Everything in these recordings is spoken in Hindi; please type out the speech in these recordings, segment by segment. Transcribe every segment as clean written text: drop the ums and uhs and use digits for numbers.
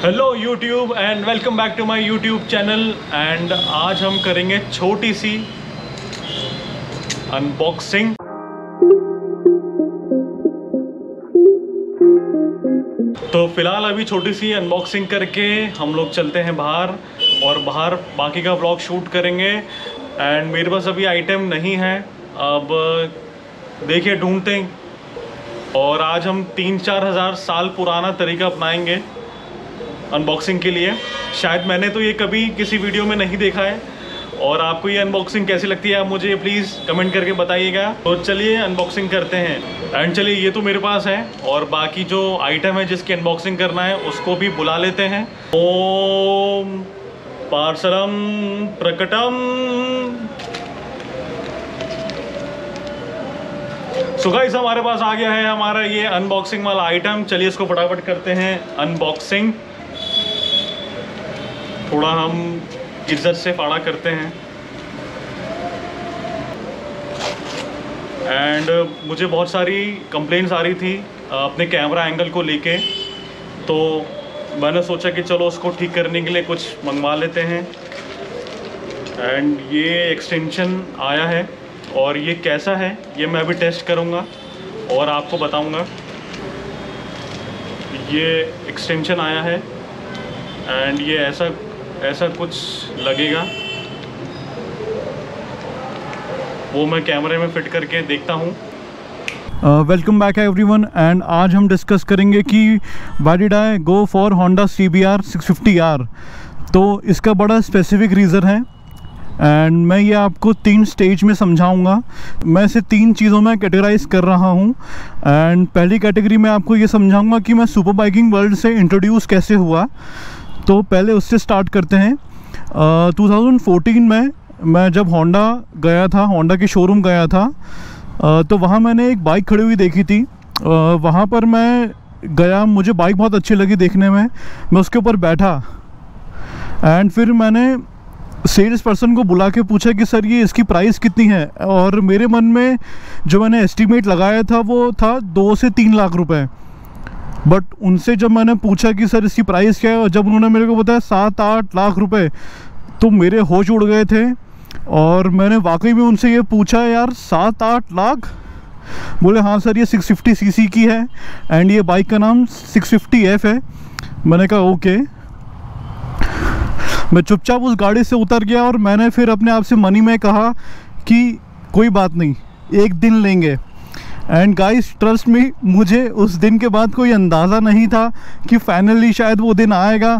Hello YouTube and welcome back to my YouTube channel. And आज हम करेंगे छोटी सी अनबॉक्सिंग। तो फिलहाल अभी छोटी सी अनबॉक्सिंग करके हम लोग चलते हैं बाहर और बाहर बाकी का व्लॉग शूट करेंगे। एंड मेरे पास अभी आइटम नहीं है, अब देखिए ढूंढते हैं। और आज हम 3-4 हज़ार साल पुराना तरीका अपनाएंगे अनबॉक्सिंग के लिए। शायद मैंने तो ये कभी किसी वीडियो में नहीं देखा है। और आपको ये अनबॉक्सिंग कैसी लगती है आप मुझे प्लीज़ कमेंट करके बताइएगा। तो चलिए अनबॉक्सिंग करते हैं। एंड चलिए ये तो मेरे पास है और बाकी जो आइटम है जिसकी अनबॉक्सिंग करना है उसको भी बुला लेते हैं। ओम पार्सलम प्रकटम। सो गाइस हमारे पास आ गया है हमारा ये अनबॉक्सिंग वाला आइटम। चलिए इसको फटाफट करते हैं अनबॉक्सिंग। थोड़ा हम इज्जत से फाड़ा करते हैं। एंड मुझे बहुत सारी कंप्लेंट्स आ रही थी अपने कैमरा एंगल को लेके, तो मैंने सोचा कि चलो उसको ठीक करने के लिए कुछ मंगवा लेते हैं। एंड ये एक्सटेंशन आया है और ये कैसा है ये मैं अभी टेस्ट करूँगा और आपको बताऊँगा। ये एक्सटेंशन आया है एंड ये ऐसा कुछ लगेगा, वो मैं कैमरे में फिट करके देखता हूँ। Welcome back everyone. एंड आज हम डिस्कस करेंगे कि why did I go for Honda CBR 650R। तो इसका बड़ा स्पेसिफिक रीज़न है एंड मैं ये आपको 3 स्टेज में समझाऊंगा। मैं इसे 3 चीज़ों में कैटेगराइज कर रहा हूँ। एंड पहली कैटेगरी में आपको ये समझाऊंगा कि मैं सुपर बाइकिंग वर्ल्ड से इंट्रोड्यूस कैसे हुआ। तो पहले उससे स्टार्ट करते हैं। 2014 में मैं जब होंडा गया था, होंडा के शोरूम गया था, तो वहाँ मैंने एक बाइक खड़ी हुई देखी थी। वहाँ पर मैं गया, मुझे बाइक बहुत अच्छी लगी देखने में, मैं उसके ऊपर बैठा एंड फिर मैंने सेल्स पर्सन को बुला के पूछा कि सर ये इसकी प्राइस कितनी है। और मेरे मन में जो मैंने एस्टीमेट लगाया था वो था 2 से 3 लाख रुपए। बट उनसे जब मैंने पूछा कि सर इसकी प्राइस क्या है, और जब उन्होंने मेरे को बताया 7-8 लाख रुपए, तो मेरे होश उड़ गए थे। और मैंने वाकई में उनसे ये पूछा, यार 7-8 लाख? बोले हाँ सर ये 650cc की है एंड ये बाइक का नाम 650F है। मैंने कहा ओके। मैं चुपचाप उस गाड़ी से उतर गया और मैंने फिर अपने आप से मनी में कहा कि कोई बात नहीं, एक दिन लेंगे। एंड गाइस ट्रस्ट मी, मुझे उस दिन के बाद कोई अंदाज़ा नहीं था कि फाइनली शायद वो दिन आएगा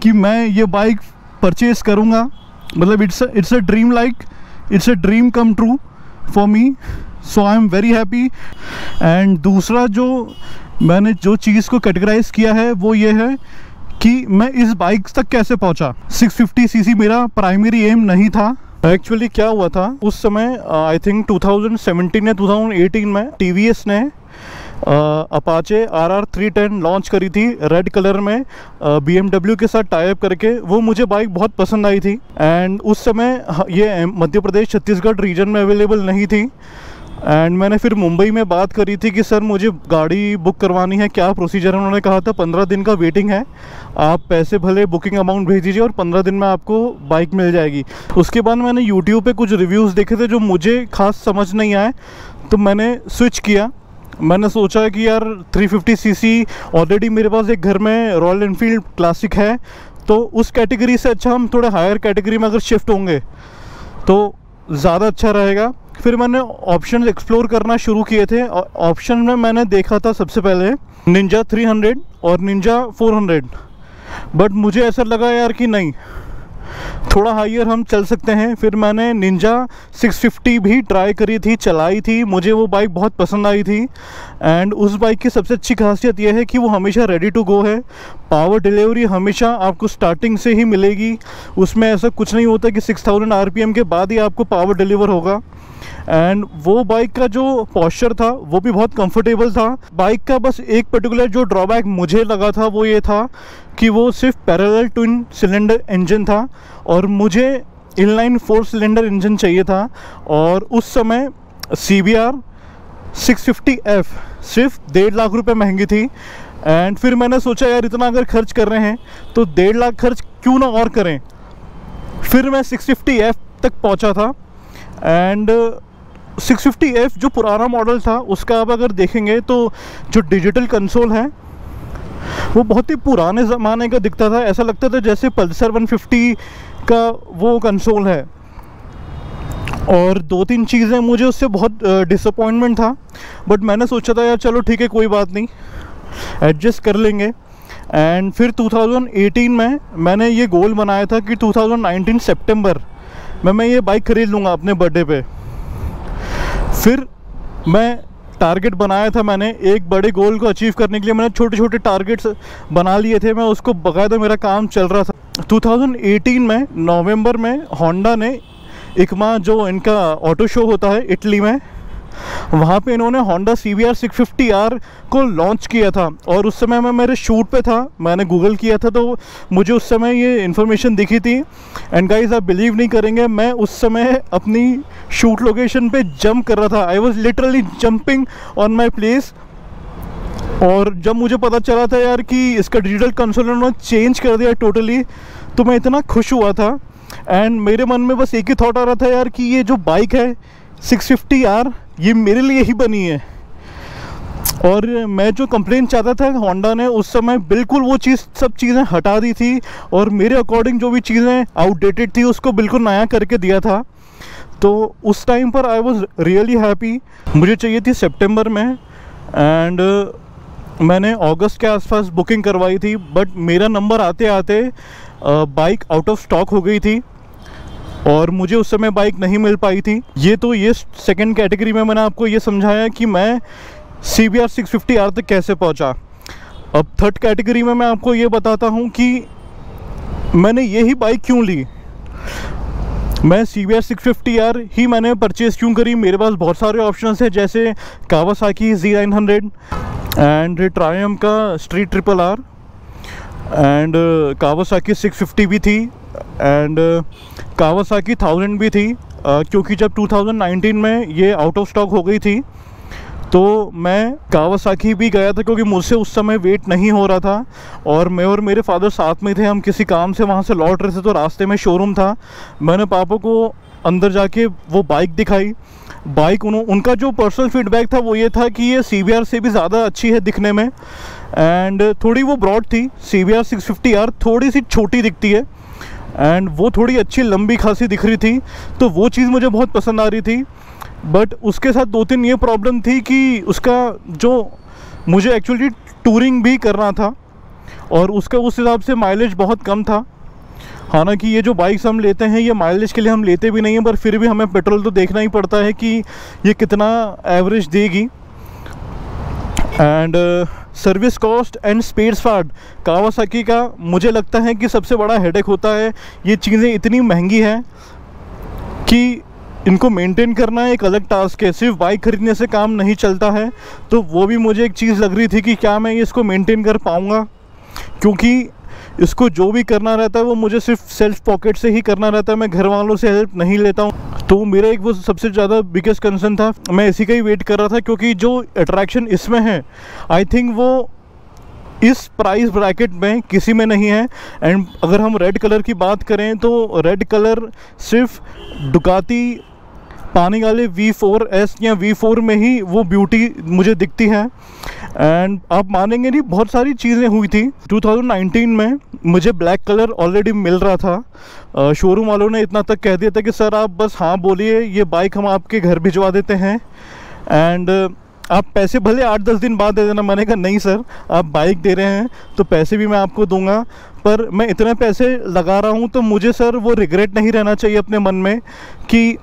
कि मैं ये बाइक परचेज़ करूँगा। मतलब it's a dream, like it's a dream come true for me. So I am very happy. And दूसरा जो मैंने जो चीज़ को कैटेगराइज किया है वो ये है कि मैं इस बाइक तक कैसे पहुँचा। 650cc मेरा प्राइमरी एम नहीं था। एक्चुअली क्या हुआ था उस समय, आई थिंक 2017 या 2018 में TVS ने अपाचे RR 310 लॉन्च करी थी रेड कलर में, BMW के साथ टाई अप करके। वो मुझे बाइक बहुत पसंद आई थी एंड उस समय ये मध्य प्रदेश छत्तीसगढ़ रीजन में अवेलेबल नहीं थी। एंड मैंने फिर मुंबई में बात करी थी कि सर मुझे गाड़ी बुक करवानी है, क्या प्रोसीजर है। उन्होंने कहा था 15 दिन का वेटिंग है, आप पैसे भले बुकिंग अमाउंट भेज दीजिए और 15 दिन में आपको बाइक मिल जाएगी। उसके बाद मैंने यूट्यूब पे कुछ रिव्यूज़ देखे थे जो मुझे खास समझ नहीं आए, तो मैंने स्विच किया। मैंने सोचा कि यार 350cc ऑलरेडी मेरे पास एक घर में रॉयल एनफील्ड क्लासिक है, तो उस कैटेगरी से अच्छा हम थोड़े हायर कैटेगरी में अगर शिफ्ट होंगे तो ज़्यादा अच्छा रहेगा। फिर मैंने ऑप्शन एक्सप्लोर करना शुरू किए थे। ऑप्शन में मैंने देखा था सबसे पहले निंजा 300 और निंजा 400। बट मुझे ऐसा लगा यार कि नहीं, थोड़ा हाइयर हम चल सकते हैं। फिर मैंने निंजा 650 भी ट्राई करी थी, चलाई थी, मुझे वो बाइक बहुत पसंद आई थी। एंड उस बाइक की सबसे अच्छी खासियत यह है कि वो हमेशा रेडी टू गो है। पावर डिलीवरी हमेशा आपको स्टार्टिंग से ही मिलेगी। उसमें ऐसा कुछ नहीं होता कि 6000 RPM के बाद ही आपको पावर डिलीवर होगा। एंड वो बाइक का जो पॉस्चर था वो भी बहुत कंफर्टेबल था। बाइक का बस एक पर्टिकुलर जो ड्रॉबैक मुझे लगा था वो ये था कि वो सिर्फ पैरेलल ट्विन सिलेंडर इंजन था और मुझे इनलाइन 4 सिलेंडर इंजन चाहिए था। और उस समय CBR 650F सिर्फ 1.5 लाख रुपए महंगी थी एंड फिर मैंने सोचा यार इतना अगर खर्च कर रहे हैं तो 1.5 लाख खर्च क्यों ना और करें। फिर मैं 650F तक पहुंचा था। एंड 650F जो पुराना मॉडल था उसका आप अगर देखेंगे तो जो डिजिटल कंसोल है वो बहुत ही पुराने ज़माने का दिखता था। ऐसा लगता था जैसे पल्सर 150 का वो कंसोल है। और 2-3 चीज़ें मुझे उससे बहुत डिसअपॉइंटमेंट था, बट मैंने सोचा था यार चलो ठीक है कोई बात नहीं, एडजस्ट कर लेंगे। एंड फिर 2018 में मैंने ये गोल बनाया था कि 2019 सितंबर में मैं ये बाइक ख़रीद लूँगा अपने बर्थडे पे। फिर मैं टारगेट बनाया था, मैंने एक बड़े गोल को अचीव करने के लिए मैंने छोटे छोटे टारगेट्स बना लिए थे। मैं उसको बाकायदा मेरा काम चल रहा था। 2018 में नवंबर में होंडा ने इकमा जो इनका ऑटो शो होता है इटली में, वहाँ पे इन्होंने होंडा CBR 650R को लॉन्च किया था। और उस समय मैं मेरे शूट पे था, मैंने गूगल किया था तो मुझे उस समय ये इन्फॉर्मेशन दिखी थी। एंड गाइस आप बिलीव नहीं करेंगे, मैं उस समय अपनी शूट लोकेशन पे जंप कर रहा था। I was literally jumping on my place. और जब मुझे पता चला था यार कि इसका डिजिटल कंसोल उन्होंने चेंज कर दिया टोटली, तो मैं इतना खुश हुआ था। एंड मेरे मन में बस एक ही थॉट आ रहा था यार कि ये जो बाइक है 650R ये मेरे लिए ही बनी है। और मैं जो कंप्लेंट चाहता था होंडा ने उस समय बिल्कुल वो सब चीज़ें हटा दी थी और मेरे अकॉर्डिंग जो भी चीज़ें आउटडेटेड थी उसको बिल्कुल नया करके दिया था। तो उस टाइम पर आई वॉज रियली हैप्पी। मुझे चाहिए थी सितंबर में एंड मैंने अगस्त के आसपास बुकिंग करवाई थी, बट मेरा नंबर आते आते बाइक आउट ऑफ स्टॉक हो गई थी और मुझे उस समय बाइक नहीं मिल पाई थी। ये सेकंड कैटेगरी में मैंने आपको ये समझाया कि मैं CBR 650R तक कैसे पहुंचा। अब थर्ड कैटेगरी में मैं आपको ये बताता हूं कि मैंने यही बाइक क्यों ली। मैं CBR 650R ही मैंने परचेज़ क्यों करी। मेरे पास बहुत सारे ऑप्शंस हैं, जैसे कावासाकी Z900 एंड ट्रायम्फ का स्ट्रीट RRR एंड कावासाकी 650 भी थी एंड कावासाकी 1000 भी थी। क्योंकि जब 2019 में ये आउट ऑफ स्टॉक हो गई थी तो मैं कावासाकी भी गया था, क्योंकि मुझसे उस समय वेट नहीं हो रहा था और मैं और मेरे फादर साथ में थे। हम किसी काम से वहाँ से लौट रहे थे तो रास्ते में शोरूम था। मैंने पापा को अंदर जाके वो बाइक दिखाई। बाइक उनका जो पर्सनल फीडबैक था वो ये था कि ये CBR से भी ज़्यादा अच्छी है दिखने में एंड थोड़ी वो ब्रॉड थी। CBR 650R थोड़ी सी छोटी दिखती है एंड वो थोड़ी अच्छी लंबी खासी दिख रही थी, तो वो चीज़ मुझे बहुत पसंद आ रही थी। बट उसके साथ 2-3 ये प्रॉब्लम थी कि उसका जो मुझे एक्चुअली टूरिंग भी करना था और उसका उस हिसाब से माइलेज बहुत कम था। हालांकि ये जो बाइक्स हम लेते हैं ये माइलेज के लिए हम लेते भी नहीं हैं, पर फिर भी हमें पेट्रोल तो देखना ही पड़ता है कि ये कितना एवरेज देगी। And service cost and spheres part Kawasaki का मुझे लगता है कि सबसे बड़ा हेडेक होता है। ये चीज़ें इतनी महंगी हैं कि इनको मेंटेन करना एक अलग टास्क है। सिर्फ बाइक खरीदने से काम नहीं चलता है, तो वो भी मुझे एक चीज़ लग रही थी कि क्या मैं इसको मेंटेन कर पाऊँगा, क्योंकि इसको जो भी करना रहता है वो मुझे सिर्फ सेल्फ पॉकेट से ही करना रहता है। मैं घर वालों से हेल्प नहीं लेता हूँ। तो मेरा एक वो सबसे ज़्यादा बिगेस्ट कंसर्न था। मैं इसी का ही वेट कर रहा था, क्योंकि जो अट्रैक्शन इसमें है आई थिंक वो इस प्राइस ब्रैकेट में किसी में नहीं है। एंड अगर हम रेड कलर की बात करें तो रेड कलर सिर्फ डुकाती पानी वाले V4S या V4 में ही वो ब्यूटी मुझे दिखती है। एंड आप मानेंगे नहीं, बहुत सारी चीज़ें हुई थी। 2019 में मुझे ब्लैक कलर ऑलरेडी मिल रहा था। शोरूम वालों ने इतना तक कह दिया था कि सर आप बस हाँ बोलिए, ये बाइक हम आपके घर भिजवा देते हैं एंड आप पैसे भले 8-10 दिन बाद दे देना। मैंने कहा नहीं सर, आप बाइक दे रहे हैं तो पैसे भी मैं आपको दूंगा, पर मैं इतने पैसे लगा रहा हूं तो मुझे सर वो रिग्रेट नहीं रहना चाहिए अपने मन में कि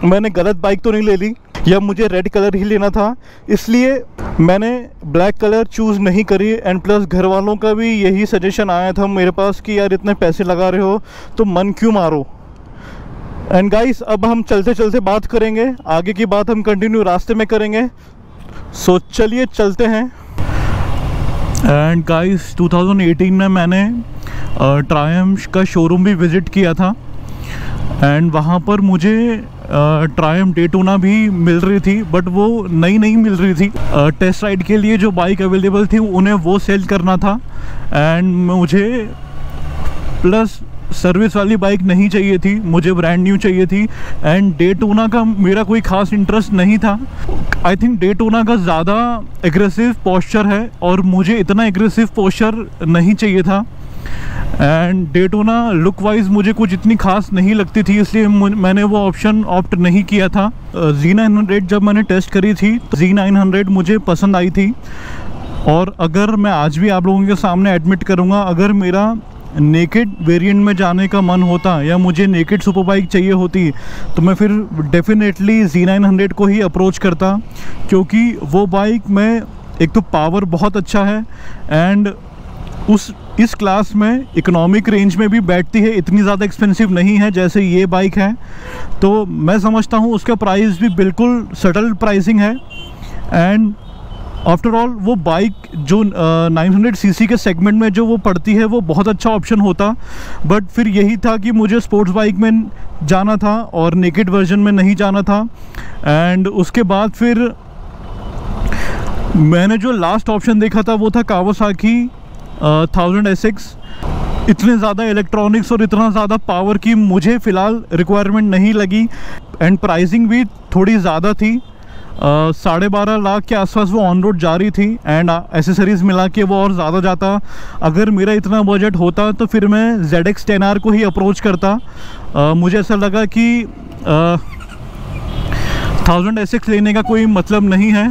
मैंने गलत बाइक तो नहीं ले ली या मुझे रेड कलर ही लेना था। इसलिए मैंने ब्लैक कलर चूज़ नहीं करी। एंड प्लस घर वालों का भी यही सजेशन आया था मेरे पास कि यार इतने पैसे लगा रहे हो तो मन क्यों मारो। एंड गाइस अब हम चलते चलते बात करेंगे, आगे की बात हम कंटिन्यू रास्ते में करेंगे। सो चलिए चलते हैं। एंड गाइस 2018 में मैंने ट्रायम्फ का शोरूम भी विज़िट किया था एंड वहाँ पर मुझे ट्रायम्फ डेटोना भी मिल रही थी, बट वो नई नहीं मिल रही थी। टेस्ट राइड के लिए जो बाइक अवेलेबल थी उन्हें वो सेल करना था, एंड मुझे प्लस सर्विस वाली बाइक नहीं चाहिए थी, मुझे ब्रांड न्यू चाहिए थी। एंड डेटोना का मेरा कोई ख़ास इंटरेस्ट नहीं था। आई थिंक डेटोना का ज़्यादा एग्रेसिव पोस्चर है और मुझे इतना एग्रेसिव पोस्चर नहीं चाहिए था। एंड डेटोना लुक वाइज मुझे कुछ इतनी खास नहीं लगती थी, इसलिए मैंने वो ऑप्शन ऑप्ट नहीं किया था। Z900 जब मैंने टेस्ट करी थी तो Z900 मुझे पसंद आई थी, और अगर मैं आज भी आप लोगों के सामने एडमिट करूँगा, अगर मेरा नेकेड वेरिएंट में जाने का मन होता या मुझे नेकेड सुपर बाइक चाहिए होती तो मैं फिर डेफिनेटली Z900 को ही अप्रोच करता, क्योंकि वो बाइक में एक तो पावर बहुत अच्छा है एंड इस क्लास में इकोनॉमिक रेंज में भी बैठती है, इतनी ज़्यादा एक्सपेंसिव नहीं है जैसे ये बाइक है। तो मैं समझता हूँ उसका प्राइस भी बिल्कुल सटल प्राइसिंग है। एंड आफ्टर ऑल वो बाइक जो 900 सीसी के सेगमेंट में जो वो पड़ती है वो बहुत अच्छा ऑप्शन होता, बट फिर यही था कि मुझे स्पोर्ट्स बाइक में जाना था और नेकेड वर्जन में नहीं जाना था। एंड उसके बाद फिर मैंने जो लास्ट ऑप्शन देखा था वो था कावासाकी 1000 SX। इतने ज़्यादा इलेक्ट्रॉनिक्स और इतना ज़्यादा पावर की मुझे फ़िलहाल रिक्वायरमेंट नहीं लगी, एंड प्राइसिंग भी थोड़ी ज़्यादा थी। 12.5 लाख के आसपास वो ऑन रोड जा रही थी, एंड एसेसरीज़ मिला के वो और ज़्यादा जाता। अगर मेरा इतना बजट होता तो फिर मैं ZX 10R को ही अप्रोच करता। मुझे ऐसा लगा कि 1000 SX लेने का कोई मतलब नहीं है।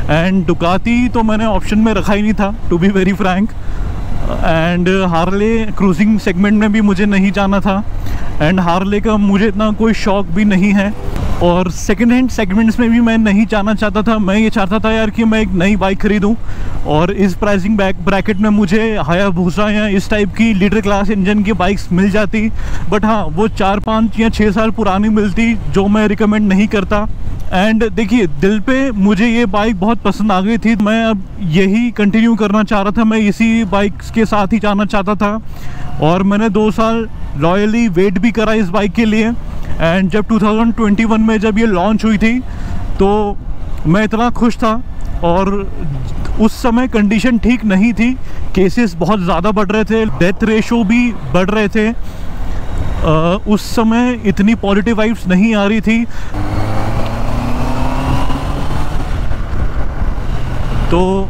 एंड डुकाती तो मैंने ऑप्शन में रखा ही नहीं था, to be very frank. And Harley cruising segment में भी मुझे नहीं जाना था, एंड हार्ले का मुझे इतना कोई शौक भी नहीं है, और सेकंड हैंड सेगमेंट्स में भी मैं नहीं जाना चाहता था। मैं ये चाहता था यार कि मैं एक नई बाइक खरीदूं, और इस प्राइसिंग ब्रैकेट में मुझे हायाबुसा या इस टाइप की लीडर क्लास इंजन की बाइक्स मिल जाती, बट हाँ वो 4, 5 या 6 साल पुरानी मिलती, जो मैं रिकमेंड नहीं करता। एंड देखिए, दिल पे मुझे ये बाइक बहुत पसंद आ गई थी, मैं अब यही कंटिन्यू करना चाह रहा था, मैं इसी बाइक के साथ ही जाना चाहता था, और मैंने 2 साल लॉयली वेट भी करा इस बाइक के लिए। एंड जब 2021 में जब ये लॉन्च हुई थी तो मैं इतना खुश था, और उस समय कंडीशन ठीक नहीं थी, केसेस बहुत ज़्यादा बढ़ रहे थे, डेथ रेशो भी बढ़ रहे थे, उस समय इतनी पॉजिटिव वाइब्स नहीं आ रही थी। तो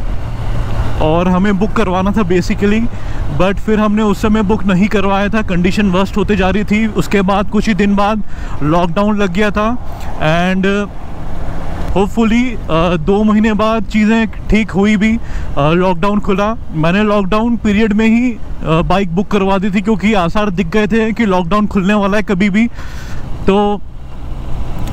और हमें बुक करवाना था बेसिकली, बट फिर हमने उस समय बुक नहीं करवाया था, कंडीशन वर्स्ट होते जा रही थी। उसके बाद कुछ ही दिन बाद लॉकडाउन लग गया था, एंड होपफुली 2 महीने बाद चीज़ें ठीक हुई भी, लॉकडाउन खुला। मैंने लॉकडाउन पीरियड में ही बाइक बुक करवा दी थी, क्योंकि आसार दिख गए थे कि लॉकडाउन खुलने वाला है कभी भी, तो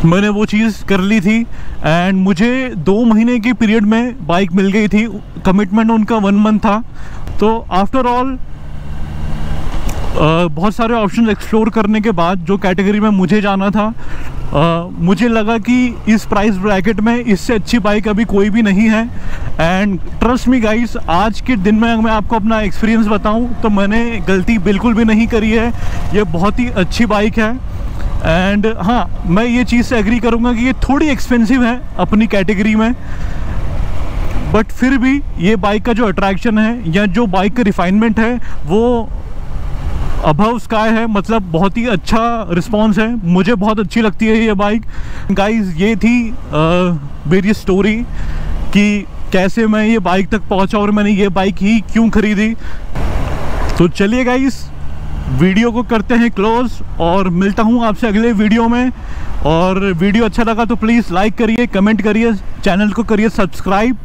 मैंने वो चीज़ कर ली थी। एंड मुझे 2 महीने के पीरियड में बाइक मिल गई थी, कमिटमेंट उनका 1 मंथ था। तो आफ्टर ऑल बहुत सारे ऑप्शन एक्सप्लोर करने के बाद जो कैटेगरी में मुझे जाना था, मुझे लगा कि इस प्राइस ब्रैकेट में इससे अच्छी बाइक अभी कोई भी नहीं है। एंड ट्रस्ट मी गाइस, आज के दिन में अगर मैं आपको अपना एक्सपीरियंस बताऊं तो मैंने गलती बिल्कुल भी नहीं करी है, ये बहुत ही अच्छी बाइक है। एंड हाँ, मैं ये चीज़ से एग्री करूँगा कि ये थोड़ी एक्सपेंसिव है अपनी कैटेगरी में, बट फिर भी ये बाइक का जो अट्रैक्शन है या जो बाइक का रिफाइनमेंट है वो अबव स्काई है, मतलब बहुत ही अच्छा रिस्पांस है, मुझे बहुत अच्छी लगती है ये बाइक। गाइस, ये थी मेरी स्टोरी कि कैसे मैं ये बाइक तक पहुंचा और मैंने ये बाइक ही क्यों खरीदी। तो चलिए गाइस, वीडियो को करते हैं क्लोज और मिलता हूं आपसे अगले वीडियो में। और वीडियो अच्छा लगा तो प्लीज़ लाइक करिए, कमेंट करिए, चैनल को करिए सब्सक्राइब।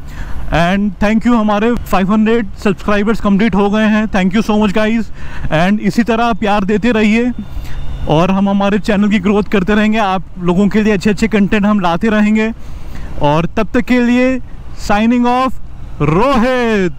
एंड थैंक यू, हमारे 500 सब्सक्राइबर्स कंप्लीट हो गए हैं, thank you so much guys. And इसी तरह प्यार देते रहिए और हम हमारे चैनल की ग्रोथ करते रहेंगे, आप लोगों के लिए अच्छे अच्छे कंटेंट हम लाते रहेंगे। और तब तक के लिए साइनिंग ऑफ, रोहित।